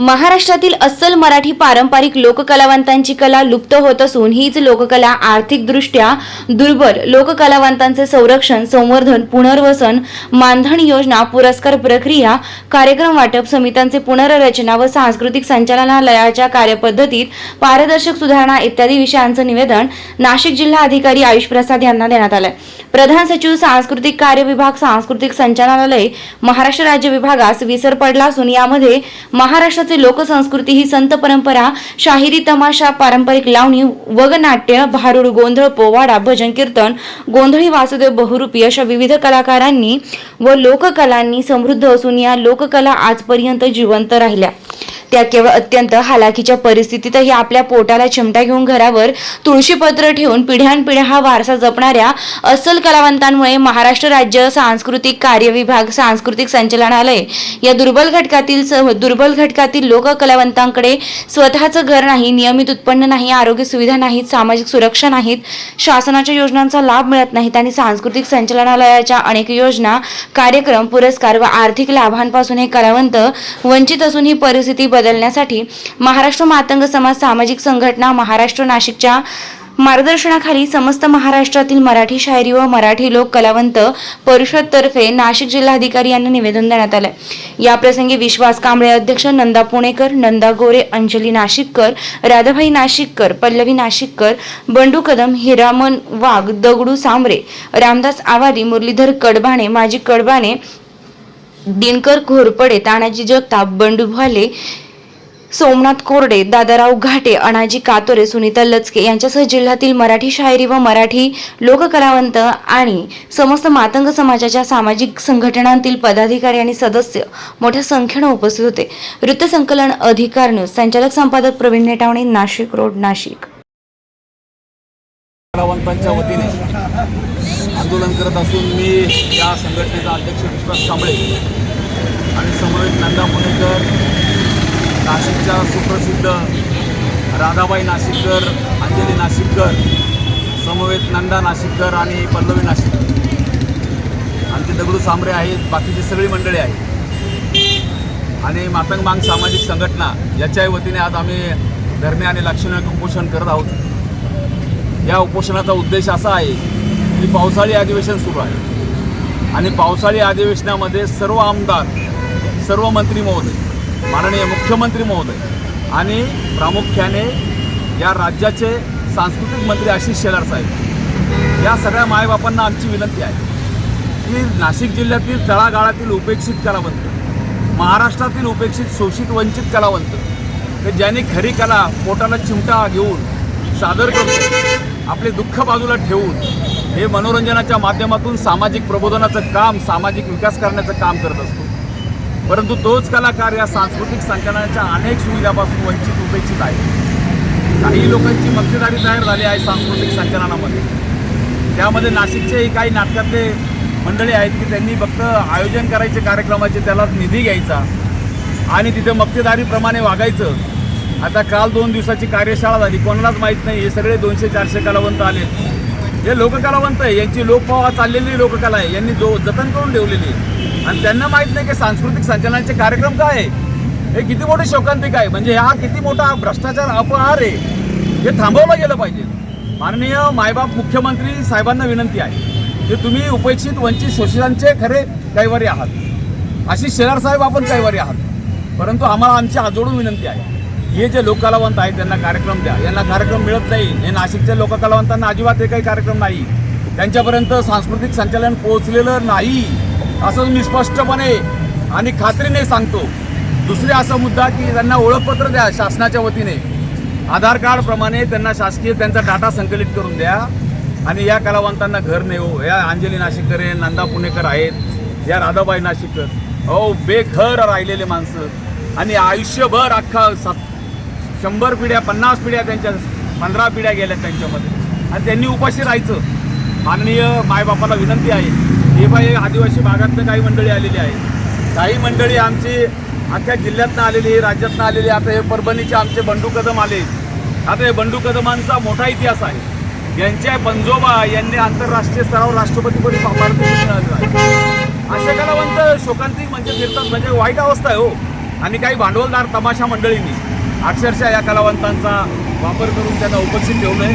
महाराष्ट्रातील अस्सल मराठी पारंपरिक लोककलावंतांची कला लुप्त होत असून हीच लोककला आर्थिकदृष्ट्या दुर्बल लोककलावंतांचे संरक्षण, संवर्धन, पुनर्वसन, मानधन योजना, पुरस्कार प्रक्रिया, कार्यक्रम वाटप समित्यांचे पुनर्रचना व सांस्कृतिक संचालनालयाच्या कार्यपद्धतीत पारदर्शक सुधारणा इत्यादी विषयांचं निवेदन नाशिक जिल्हा अधिकारी आयुष प्रसाद यांना देण्यात आलं। प्रधान सचिव सांस्कृतिक कार्य विभाग, सांस्कृतिक संचालनालय, महाराष्ट्र राज्य विभागास विसर पडला असून यामध्ये महाराष्ट्राचे लोकसंस्कृती ही संत परंपरा, शाहिरी, तमाशा, पारंपरिक लावणी, वगनाट्य, भारुड, गोंधळ, पोवाडा, भजन, कीर्तन, गोंधळी, वासुदेव, बहुरूपी अशा विविध कलाकारांनी व लोककलांनी समृद्ध असून या लोककला आजपर्यंत जिवंत राहिल्या। त्या केवळ अत्यंत हालाकीच्या परिस्थितीतही आपल्या पोटाला चिमटा घेऊन घरावर तुळशीपत्र ठेवून पिढ्यानपिढ्या हा वारसा जपणाऱ्या अस्सल कलावंतांमुळे महाराष्ट्र राज्य सांस्कृतिक कार्य विभाग, सांस्कृतिक संचालनालय या दुर्बल घटकातील लोककलावंतांकडे स्वतःचं घर नाही, नियमित उत्पन्न नाही, आरोग्य सुविधा नाहीत, सामाजिक सुरक्षा नाहीत, शासनाच्या योजनांचा लाभ मिळत नाहीत आणि सांस्कृतिक संचालनालयाच्या अनेक योजना, कार्यक्रम, पुरस्कार व आर्थिक लाभांपासून हे कलावंत वंचित असून ही परिस्थिती बदलण्यासाठी महाराष्ट्र मातंग समाज सामाजिक संघटना महाराष्ट्र नाशिकच्या मार्गदर्शनाखाली समस्त महाराष्ट्रातील मराठी शायरी व मराठी लोक कलावंत परिषदतर्फे नाशिक जिल्हाधिकारी यांना निवेदन देण्यात आले। या प्रसंगी विश्वास कांबळे अध्यक्ष, नंदा पुणेकर, नंदा गोरे, अंजली नाशिककर, राधाबाई नाशिककर, पल्लवी नाशिककर, बंडू कदम, हिरामन वाघ, दगडू सांबरे, रामदास आवारी, मुरलीधर कडबाणे, माजी कडबाणे, दिनकर घोरपडे, तानाजी जगताप, बंडू भाले, सोमनाथ कोरडे, दादाराव घाटे, अनाजी कातोरे, सुनीता लचके यांच्यासह जिल्ह्यातील मराठी शायरी व मराठी लोककलावंत आणि समस्त मातंग समाजाच्या सामाजिक संघटनांतील पदाधिकारी आणि सदस्य मोठ्या संख्येने उपस्थित होते। वृत्तसंकलन अधिकार न्यूज, संचालक संपादक प्रवीण नेटावणे, नाशिक रोड, नाशिक। कलावंतांच्या वतीने आंदोलन करत असून मी या संघटनेचा अध्यक्ष विश्वास कांबळे आणि समवेत नंदा पुणेकर, नाशिकच्या सुप्रसिद्ध राधाबाई नाशिककर, अंजली नाशिककर, समवेत नंदा नाशिककर आणि पल्लवी नाशिककर, आमचे दगडू सांबरे आहेत, बाकीची सगळी मंडळी आहेत आणि मातंग मांग सामाजिक संघटना याच्या वतीने आज आम्ही धरणे आणि लाक्षणिक उपोषण करत आहोत। या उपोषणाचा उद्देश असा आहे की पावसाळी अधिवेशन सुरू आहे आणि पावसाळी अधिवेशनामध्ये सर्व आमदार, सर्व मंत्री महोदय, माननीय मुख्यमंत्री महोदय आणि प्रामुख्याने या राज्याचे सांस्कृतिक मंत्री आशिष शेलार साहेब या सगळ्या मायबापांना आमची विनंती आहे की नाशिक जिल्ह्यातील तळागाळातील उपेक्षित कलावंत, महाराष्ट्रातील उपेक्षित, शोषित, वंचित कलावंत हे ज्यांनी खरी कला पोटाला चिमटा घेऊन सादर करतो, आपले दुःख बाजूला ठेवून हे मनोरंजनाच्या माध्यमातून सामाजिक प्रबोधनाचं काम, सामाजिक विकास करण्याचं काम करत असतो, परंतु तोच कलाकार या सांस्कृतिक संचालनाच्या अनेक सुविधापासून वंचित, उपेक्षित आहे। काही लोकांची मक्तेदारी तयार झाली आहे सांस्कृतिक संचालनामध्ये, त्यामध्ये नाशिकचे काही नाटकातले मंडळी आहेत की त्यांनी फक्त आयोजन करायचे कार्यक्रमाचे, त्याला निधी घ्यायचा आणि तिथे मक्तेदारीप्रमाणे वागायचं। आता काल 2 दिवसाची कार्यशाळा झाली, कोणालाच माहीत नाही, हे सगळे 200-400 कलावंत आले, हे लोककलावंत आहे, यांची लोकपावा चाललेली लोककला आहे, यांनी जतन करून ठेवलेली आहे आणि त्यांना माहीत नाही की सांस्कृतिक संचालनाचे कार्यक्रम काय आहे, हे किती मोठे शोकांतिक आहे, म्हणजे हा किती मोठा भ्रष्टाचार, अपहार आहे, हे थांबवलं गेलं पाहिजे। माननीय मायबाप मुख्यमंत्री साहेबांना विनंती आहे की तुम्ही उपेक्षित, वंचित, शोषितांचे खरे कैवारी आहात, आशिष शेलार साहेब आपण कैवारी आहात, परंतु आम्हाला आमची हातजोडून विनंती आहे, हे जे लोककलावंत आहेत त्यांना कार्यक्रम द्या, यांना कार्यक्रम मिळत नाही, हे नाशिकच्या लोककलावंतांना अजिबात हे काही कार्यक्रम नाही, त्यांच्यापर्यंत सांस्कृतिक संचालन पोहोचलेलं नाही असं मी स्पष्टपणे आणि खात्रीने सांगतो। दुसरे असा मुद्दा की त्यांना ओळखपत्र द्या शासनाच्या वतीने, आधार कार्डप्रमाणे त्यांना शासकीय त्यांचा डाटा संकलित करून द्या आणि या कलावंतांना घर नाही हो, या अंजली नाशिककर आहे, नंदा पुणेकर आहेत, या राधाबाई नाशिककर, अहो बेघर राहिलेले माणसं आणि आयुष्यभर अख्खा 100 पिढ्या, 50 पिढ्या, त्यांच्या 15 पिढ्या गेल्या त्यांच्यामध्ये आणि त्यांनी उपाशी राहायचं। माननीय मायबापाला विनंती आहे, हे बाई आदिवासी भागातनं काही मंडळी आलेली आहेत, काही मंडळी आमची अख्ख्या जिल्ह्यातनं आलेली, राज्यातनं आलेली, आता हे परभणीचे आमचे बंडू कदम आले, आता हे बंडू कदमांचा मोठा इतिहास आहे, यांच्या पंजोबा यांनी आंतरराष्ट्रीय स्तरावर राष्ट्रपतीपदी भारतीय मिळालेला आहे। असे कलावंत शोकांतिक म्हणजे फिरतात, म्हणजे वाईट अवस्था आहे हो। आणि काही भांडवलदार तमाशा मंडळींनी अक्षरशः या कलावंतांचा वापर करून त्यांना उपस्थित ठेवलं आहे।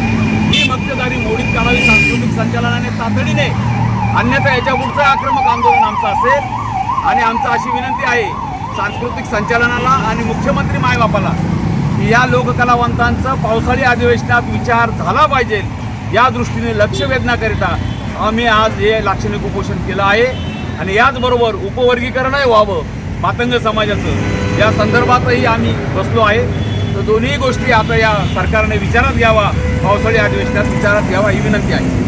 ही मक्तेदारी मोडीत काढावी सांस्कृतिक संचालनाने तातडीने, अन्यथा याच्या पुढचं आक्रमक आंदोलन आमचं असेल। आणि आमचं अशी विनंती आहे सांस्कृतिक संचालनाला आणि मुख्यमंत्री मायबापाला की या लोककलावंतांचा पावसाळी अधिवेशनात विचार झाला पाहिजे, या दृष्टीने लक्ष वेधण्याकरिता आम्ही आज हे लाक्षणिक उपोषण केलं आहे। आणि याचबरोबर उपवर्गीकरणही व्हावं मातंग समाजाचं, या संदर्भातही आम्ही बसलो आहे। तर दोन्ही गोष्टी आता या सरकारने विचारात घ्यावा, पावसाळी अधिवेशनात विचारात घ्यावा ही विनंती आहे।